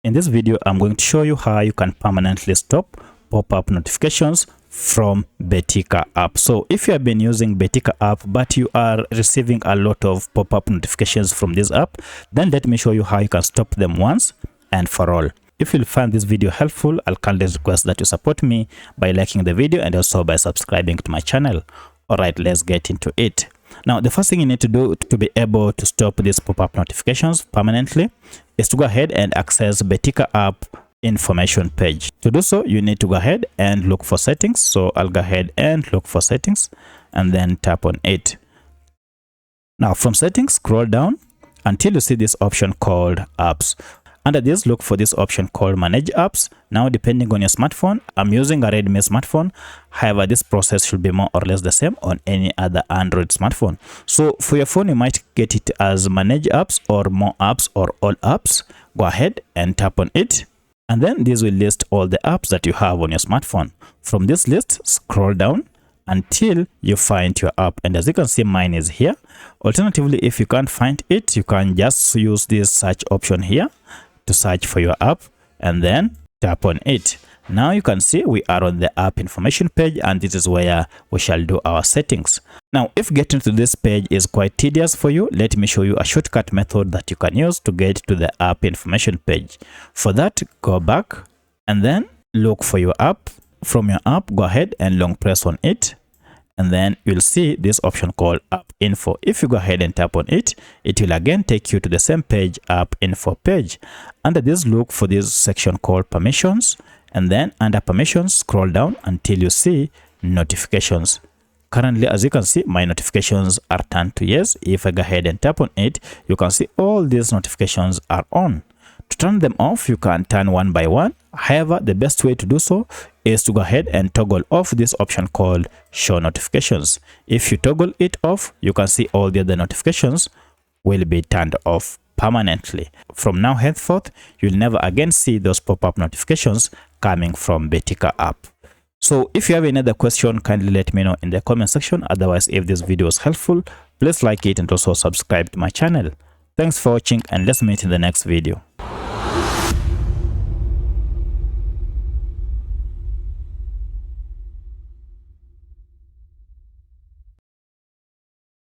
In this video, I'm going to show you how you can permanently stop pop-up notifications from Betika app. So if you have been using Betika app but you are receiving a lot of pop-up notifications from this app, then let me show you how you can stop them once and for all. If you find this video helpful, I'll kindly request that you support me by liking the video and also by subscribing to my channel. Alright, let's get into it. Now, the first thing you need to do to be able to stop these pop-up notifications permanently is to go ahead and access Betika app information page. To do so, you need to go ahead and look for settings. So I'll go ahead and look for settings and then tap on it. Now from settings, scroll down until you see this option called apps. Under this, look for this option called manage apps. Now, depending on your smartphone, I'm using a Redmi smartphone. However, this process should be more or less the same on any other Android smartphone. So for your phone, you might get it as manage apps or more apps or all apps. Go ahead and tap on it. And then this will list all the apps that you have on your smartphone. From this list, scroll down until you find your app. And as you can see, mine is here. Alternatively, if you can't find it, you can just use this search option here to search for your app and then tap on it. Now you can see we are on the app information page, and this is where we shall do our settings. Now, if getting to this page is quite tedious for you, let me show you a shortcut method that you can use to get to the app information page. For that, go back and then look for your app. From your app, go ahead and long press on it, and then you'll see this option called app info. If you go ahead and tap on it, it will again take you to the same page, app info page. Under this, look for this section called permissions, and then under permissions, scroll down until you see notifications. Currently, as you can see, my notifications are turned to yes. If I go ahead and tap on it, you can see all these notifications are on. To turn them off, you can turn one by one. However, the best way to do so is to go ahead and toggle off this option called show notifications. If you toggle it off, you can see all the other notifications will be turned off permanently. From now henceforth, you'll never again see those pop-up notifications coming from Betika app. So if you have any other question, kindly let me know in the comment section. Otherwise, if this video is helpful, please like it and also subscribe to my channel. Thanks for watching, and let's meet in the next video.